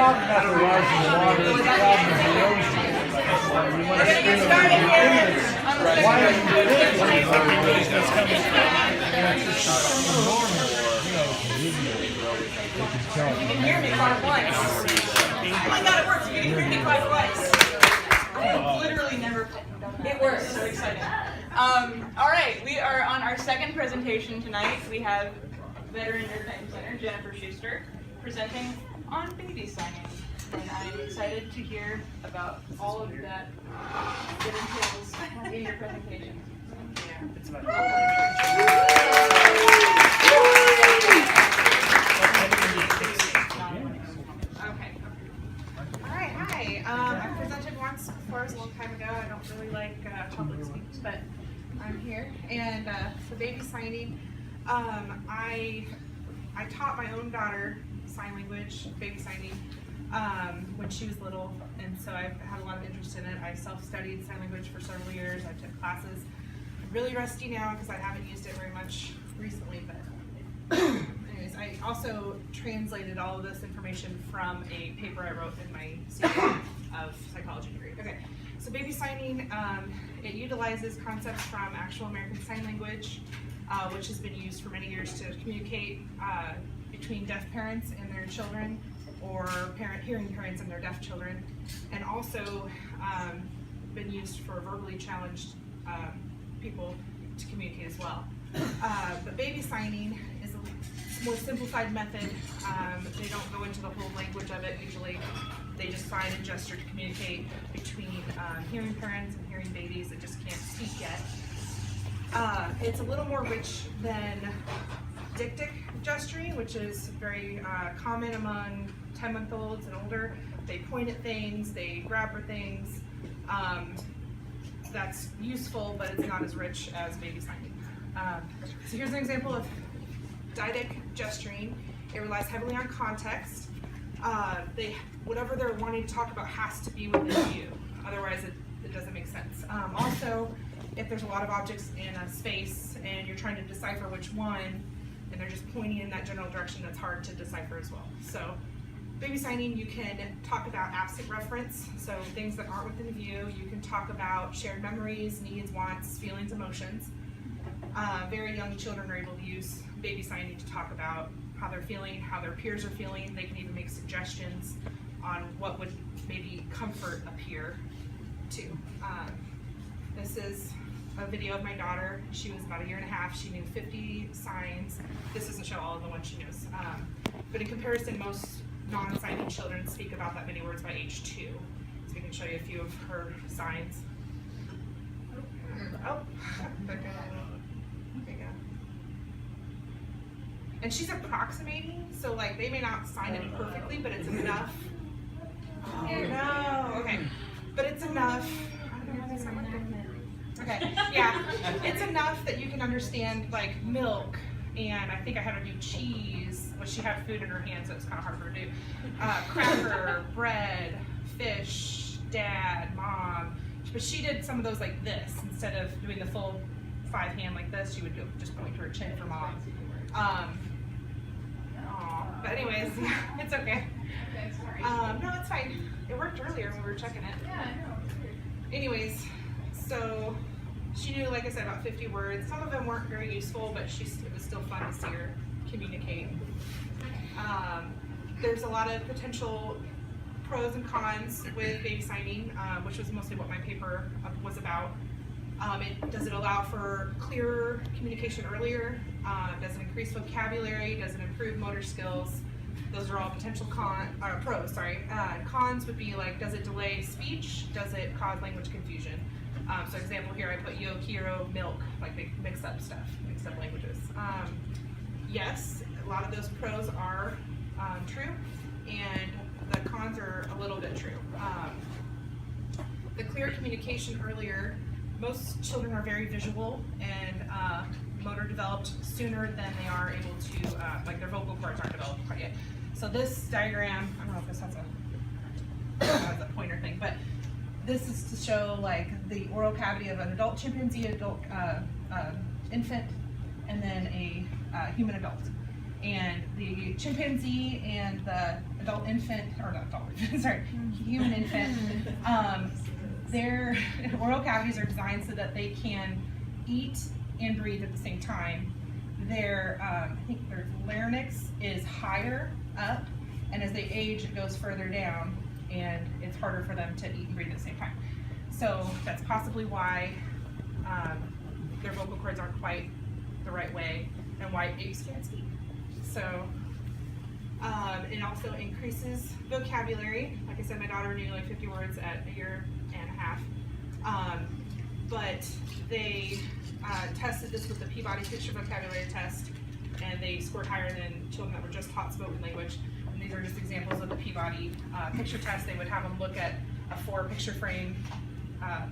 problem not the rising water, the problem is the ocean. You want to spend it on the minutes. Why are you thinking about where that's coming from? It's just enormous, video they can tell. You can hear me quite once. Oh my God, it works. You can hear me quite twice. I have literally never. It works. So exciting. All right, we are on our second presentation tonight. We have veteran Nite Center Jennifer Schuster presenting on baby signing, and I'm excited to hear about all of that entails in your presentation. It's about Okay. Alright, hi. I've presented once before, it was a long time ago. I don't really like public speaks, but I'm here. And for baby signing, I taught my own daughter sign language, baby signing, when she was little, and so I've had a lot of interest in it. I self-studied sign language for several years. I took classes. I'm really rusty now because I haven't used it very much recently, but anyways, I also translated all of this information from a paper I wrote in my senior of psychology degree. Okay, so baby signing, it utilizes concepts from actual American Sign Language, which has been used for many years to communicate between deaf parents and their children, or hearing parents and their deaf children, and also been used for verbally challenged people to communicate as well. But baby signing is a more simplified method. They don't go into the whole language of it usually. They just sign and gesture to communicate between hearing parents and hearing babies that just can't speak yet. It's a little more rich than dictic gesturing, which is very common among 10-month-olds and older. They point at things, they grab for things. That's useful, but it's not as rich as baby signing. So here's an example of didactic gesturing. It relies heavily on context. Whatever they're wanting to talk about has to be within view. Otherwise, it doesn't make sense. Also, if there's a lot of objects in a space and you're trying to decipher which one, and they're just pointing in that general direction, that's hard to decipher as well. So baby signing, you can talk about absent reference, so things that aren't within view. You can talk about shared memories, needs, wants, feelings, emotions. Very young children are able to use baby signing to talk about how they're feeling, how their peers are feeling. They can even make suggestions on what would maybe comfort a peer too. This is a video of my daughter. She was about 1.5 years. She knew 50 signs. This doesn't show all of the ones she knows. But in comparison, most non-signing children speak about that many words by age 2. So we can show you a few of her signs. Oh, there you go. And she's approximating, so like they may not sign it perfectly, but it's enough. Oh no, okay. But it's enough. Okay, yeah, it's enough that you can understand like milk, and I think I had her do cheese, but she had food in her hand, so it's kind of hard for her to do. Cracker, bread, fish, dad, mom. But she did some of those like this. Instead of doing the full 5 hand like this, she would just point to her chin for mom. But anyways, it's okay. No, it's fine. It worked earlier when we were checking it. Yeah, I know. Anyways, so she knew, like I said, about 50 words. Some of them weren't very useful, but it was still fun to see her communicate. There's a lot of potential pros and cons with baby signing, which was mostly what my paper was about. Does it allow for clearer communication earlier? Does it increase vocabulary? Does it improve motor skills? Those are all potential pros. Cons would be like, does it delay speech? Does it cause language confusion? So example here, I put yolk, hero, milk, like they mix up stuff, mix up languages. Yes, a lot of those pros are true, and the cons are a little bit true. The clear communication earlier, most children are very visual and motor developed sooner than they are able to, like their vocal cords aren't developed quite yet. So this diagram, I don't know if this has a pointer thing, but this is to show like the oral cavity of an adult chimpanzee, adult infant, and then a human adult. And the chimpanzee and the adult infant, or not adult infant, sorry, human infant, their oral cavities are designed so that they can eat and breathe at the same time. Their, I think their larynx is higher up, and as they age, it goes further down, and it's harder for them to eat and breathe at the same time. So that's possibly why their vocal cords aren't quite the right way, and why babies can't speak. So it also increases vocabulary. Like I said, my daughter knew like 50 words at a year and a half. But they tested this with the Peabody Picture Vocabulary Test, and they scored higher than children that were just taught spoken language. And these are just examples of the Peabody Picture Test. They would have them look at a 4-picture frame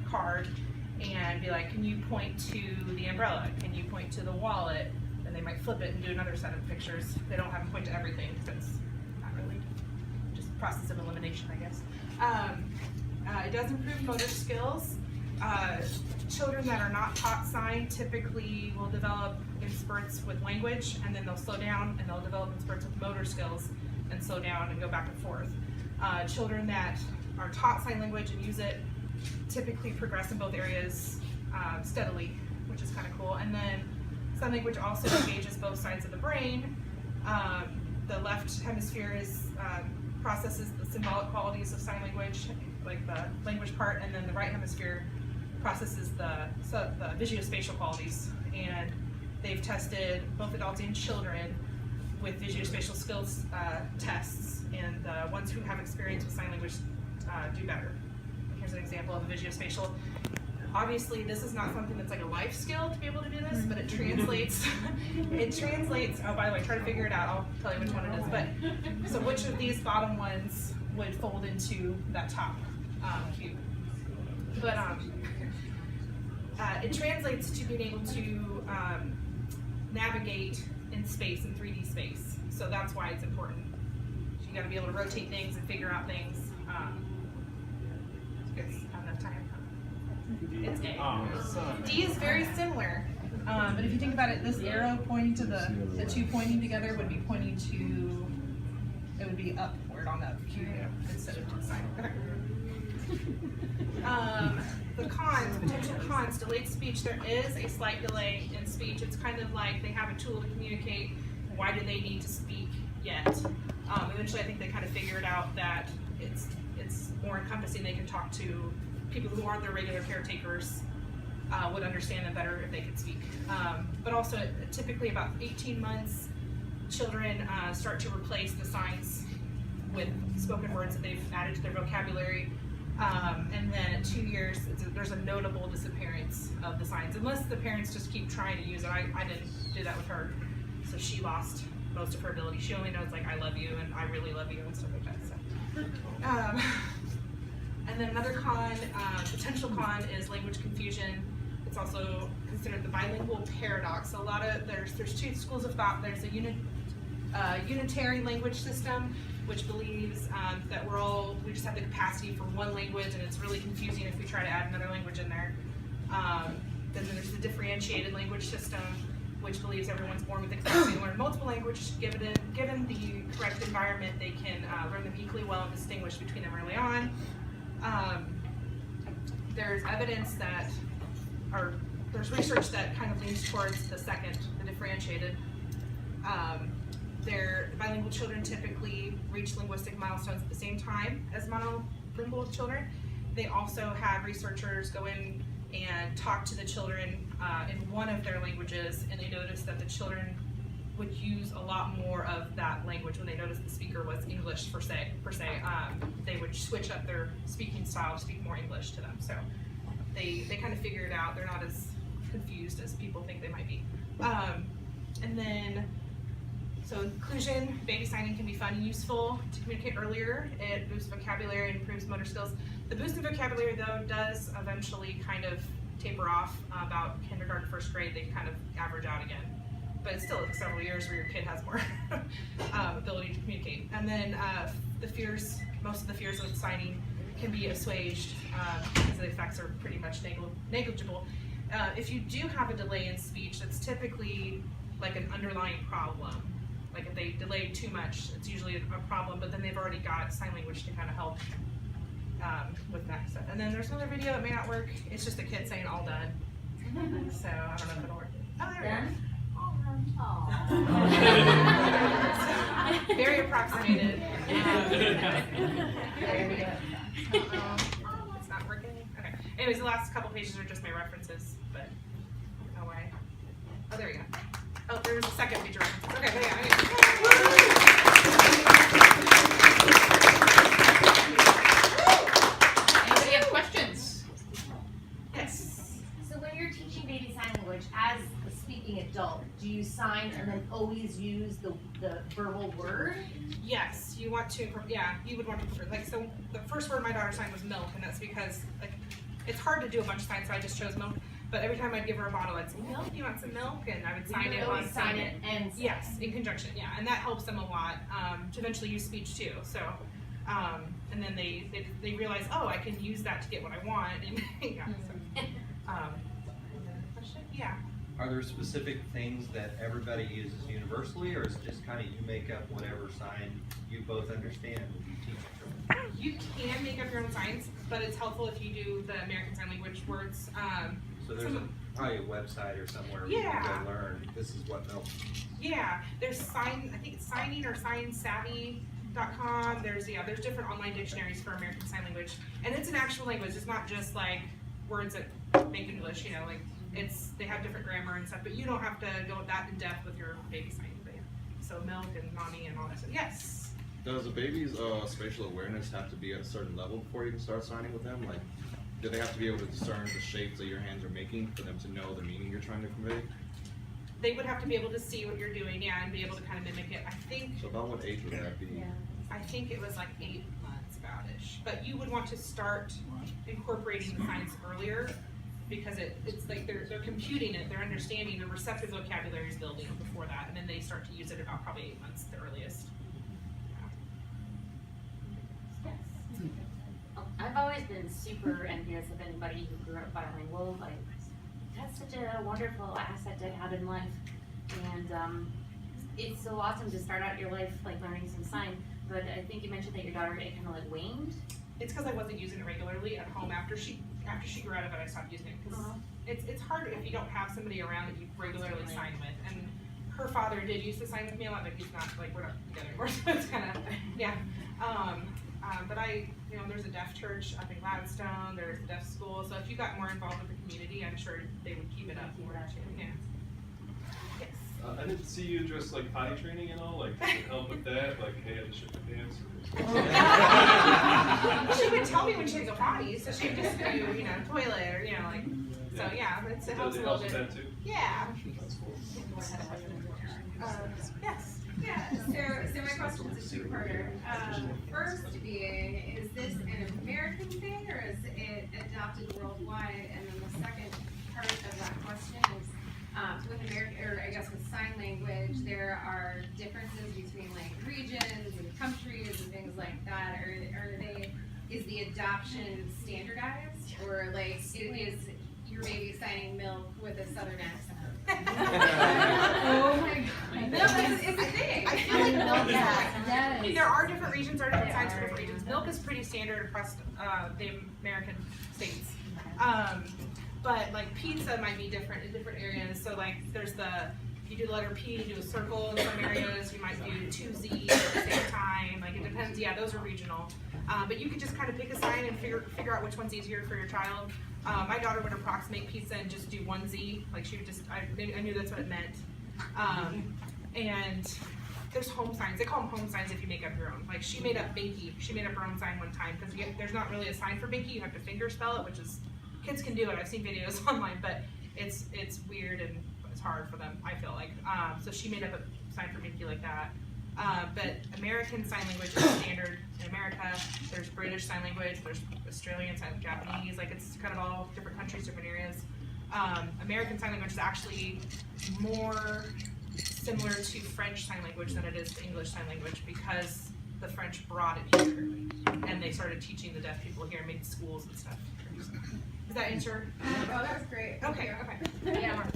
card and be like, can you point to the umbrella? Can you point to the wallet? And they might flip it and do another set of pictures. They don't have them point to everything because it's not really just process of elimination, I guess. It does improve motor skills. Children that are not taught sign typically will develop in spurts with language, and then they'll slow down, and they'll develop in spurts with motor skills and slow down and go back and forth. Children that are taught sign language and use it typically progress in both areas steadily, which is kind of cool. And then sign language also engages both sides of the brain. The left hemisphere processes the symbolic qualities of sign language, like the language part, and then the right hemisphere processes the visuospatial qualities. And they've tested both adults and children with visuospatial skills tests, and the ones who have experience with sign language do better. Here's an example of a visuospatial. Obviously, this is not something that's like a life skill to be able to do this, but it translates. It translates. Oh, by the way, try to figure it out. I'll tell you which one it is. But so, which of these bottom ones would fold into that top cube? But it translates to being able to navigate in space, in 3D space. So that's why it's important. You got to be able to rotate things and figure out things. It's not enough time. It's A. D is very similar, but if you think about it, this arrow pointing to the two pointing together would be pointing to, it would be upward on the cube instead of to the side. The cons, potential cons, delayed speech. There is a slight delay in speech. It's kind of like they have a tool to communicate. Why do they need to speak yet? Eventually, I think they kind of figured out that it's more encompassing. They can talk to people who aren't their regular caretakers, would understand them better if they could speak. But also, typically about 18 months, children start to replace the signs with spoken words that they've added to their vocabulary. And then at 2 years, there's a notable disappearance of the signs, unless the parents just keep trying to use it. I didn't do that with her, so she lost most of her ability. She only knows like I love you and I really love you and stuff like that. So. And then another con, potential con, is language confusion. It's also considered the bilingual paradox. So there's two schools of thought. There's a unitary language system, which believes that we just have the capacity for one language, and it's really confusing if we try to add another language in there. Then there's the differentiated language system, which believes everyone's born with the capacity to learn multiple languages. Given the correct environment, they can learn them equally well and distinguish between them early on. There's evidence there's research that kind of leans towards the second, the differentiated. Bilingual children typically reach linguistic milestones at the same time as monolingual children. They also have researchers go in and talk to the children in one of their languages, and they noticed that the children would use a lot more of that language when they noticed the speaker was English per se. They would switch up their speaking style to speak more English to them. So they kind of figure it out. They're not as confused as people think they might be. And then, so inclusion, baby signing can be fun and useful to communicate earlier. It boosts vocabulary and improves motor skills. The boost in vocabulary, though, does eventually kind of taper off. About kindergarten, first grade, they kind of average out again. But it's still several years where your kid has more ability to communicate. And then most of the fears with signing can be assuaged because the effects are pretty much negligible. If you do have a delay in speech, that's typically like an underlying problem. Like if they delay too much, it's usually a problem, but then they've already got sign language to kind of help with that stuff. And then there's another video that may not work. It's just a kid saying all done. So I don't know if it'll work. Oh, there we go. So, very approximated. There we go. It's not working. Okay. Anyways, the last couple pages are just my references, but no way. Oh, there we go. Oh, there was a second page of references. Okay, but yeah. Anybody have questions? Yes. So when you're teaching baby sign language as a speaking adult, do you sign and then always use the verbal word? Yes, you want to, yeah, you would want to, like, so the first word my daughter signed was milk, and that's because, like, it's hard to do a bunch of signs, so I just chose milk. But every time I'd give her a bottle, I'd say, milk, you want some milk? And I would sign it on sign it and yes, in conjunction, yeah, and that helps them a lot to eventually use speech too. So, and then they realize, oh, I can use that to get what I want, and yeah. So, question? Yeah. Are there specific things that everybody uses universally, or is it just kind of you make up whatever sign you both understand when you teach it? You can make up your own signs, but it's helpful if you do the American Sign Language words. So there's probably a website or somewhere where you Yeah. can go learn this is what milk. Yeah, there's I think it's signing or signsavvy.com. There's different online dictionaries for American Sign Language, and it's an actual language. It's not just like words that make English. You know, like they have different grammar and stuff, but you don't have to go that in depth with your baby sign. But yeah. So milk and mommy and all that stuff. Yes. Does a baby's spatial awareness have to be at a certain level before you can start signing with them? Like, do they have to be able to discern the shapes that your hands are making for them to know the meaning you're trying to convey? They would have to be able to see what you're doing, yeah, and be able to kind of mimic it. I think. So about what age would that be? Yeah. I think it was like 8 months about-ish. But you would want to start incorporating the signs earlier because it's like they're computing it, they're understanding, the receptive vocabulary is building before that, and then they start to use it about probably 8 months at the earliest. I've always been super envious of anybody who grew up bilingual. Like, that's such a wonderful asset to have in life. And it's so awesome to start out your life like learning some sign. But I think you mentioned that your daughter, it kind of like waned. It's because I wasn't using it regularly at home. After she grew out of it, I stopped using it because it's hard if you don't have somebody around that you regularly sign with. And her father did used to sign with me a lot, but he's not, like, we're not together anymore, so it's kind of, yeah. But there's a deaf church up in Gladstone, there's a deaf school, so if you got more involved with the community, I'm sure they would keep it up more too. Yeah. Yes. I didn't see you address like potty training and all, like to help with that, like hey, I had to shit my pants. She would tell me when she had to go potty, so she'd just do, toilet or, like, so yeah, it helps a little bit. That too? Yeah. That's cool. Yes. Yeah, so my question is a two-parter. First being, is this an American thing or is it adopted worldwide? And then the second part of that question is, with American, or I guess with sign language, there are differences between like regions and countries and things like that. Is the adoption standardized, or like is your baby signing milk with a southern accent? Oh my god. No, it's a thing. I feel like milk is Yes. there are different regions, there are different signs for different regions. Milk is pretty standard across the American states. But like pizza might be different in different areas. So like if you do the letter P, you do a circle in some areas, you might do 2 Z's at the same time. Like it depends, yeah, those are regional. But you could just kind of pick a sign and figure out which one's easier for your child. My daughter would approximate pizza and just do 1 Z. Like she would just, I knew that's what it meant. And there's home signs. They call them home signs if you make up your own. Like she made up Binky. She made up her own sign one time because there's not really a sign for Binky. You have to finger spell it, which is, kids can do it. I've seen videos online, but it's weird and it's hard for them, I feel like. So she made up a sign for Binky like that. But American Sign Language is standard in America. There's British Sign Language, there's Australian Sign, Japanese, like it's kind of all different countries, different areas. American Sign Language is actually more similar to French Sign Language than it is to English Sign Language because the French brought it here and they started teaching the deaf people here and made schools and stuff. Does that answer? Oh, that was great. Okay. Yeah, Mark.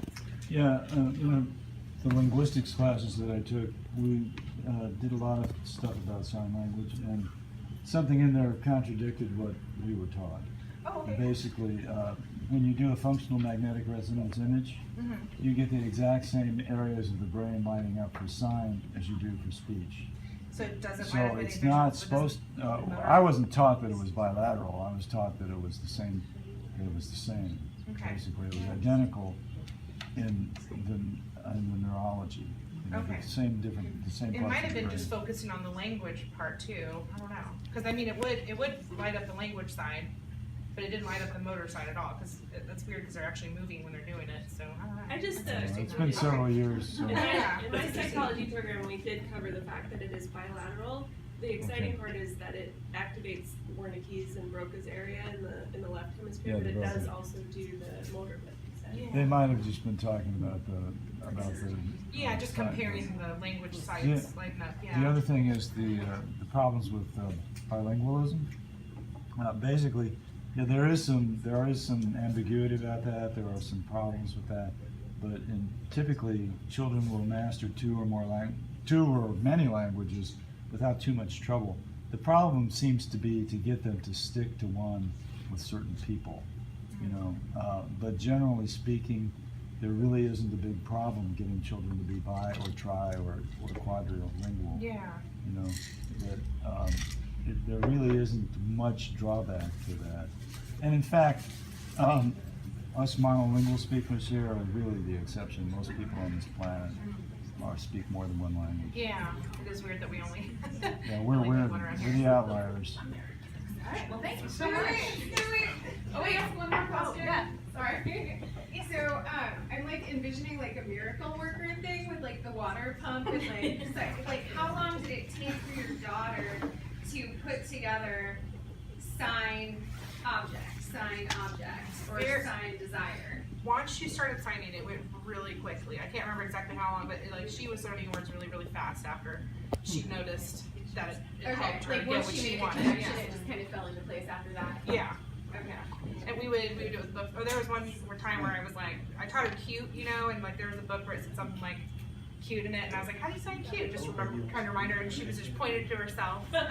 Yeah, the linguistics classes that I took, we did a lot of stuff about sign language, and something in there contradicted what we were taught. Oh, okay. Basically, when you do a functional magnetic resonance image, you get the exact same areas of the brain lining up for sign as you do for speech. So it doesn't So light up any it's visual, not it supposed, doesn't- I wasn't taught that it was bilateral, I was taught that it was the same, Okay. Basically, it was identical in the neurology. You know, Okay. the same It parts might of have the been brain. just focusing on the language part too. I don't know, because I mean, it would light up the language side, but it didn't light up the motor side at all. Because that's weird, because they're actually moving when they're doing it. So I don't know. I just, It's been several years, so. Yeah. in my psychology program, we did cover the fact that it is bilateral. The exciting Okay. part is that it activates Wernicke's and Broca's area in the left hemisphere, Yeah, but the it does Broca. also do the motor, like you said. Yeah. They might have just been talking about the. Yeah, just comparing the language sides, Yeah. lighting up. The Yeah. other thing is the problems with bilingualism. Basically, yeah, there is some ambiguity about that. There are some problems with that, but typically children will master two or many languages without too much trouble. The problem seems to be to get them to stick to one with certain people, you know. But generally speaking, there really isn't a big problem getting children to be bi or tri or quadrilingual. Yeah. You know, that there really isn't much drawback to that. And in fact, us monolingual speakers here are really the exception. Most people on this planet speak more than one language. Yeah. It is weird that we only. Yeah, we're only weird. get one around We're here. the outliers. Alright, well, thank you so Wait, much. wait. Oh, wait, ask one more question. yeah. Sorry. So, I'm like envisioning like a miracle worker thing with like the water pump and like how long did it take for your daughter to put together sign object, or Very- sign desire? Once she started signing, it went really quickly. I can't remember exactly how long, but she was learning words really, really fast after she noticed that it Okay, helped her like get once what she she made a wanted. connection, Yeah. it just kind of fell into place after that. Yeah. Okay. And we would do it with books. Or there was one time where I was like, I taught her cute, you know, and like there was a book where it said something like cute in it, and I was like, how do you sign cute? Just remember, trying to remind her, and she was just pointed to herself. That's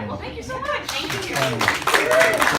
Well, thank you so much. cool.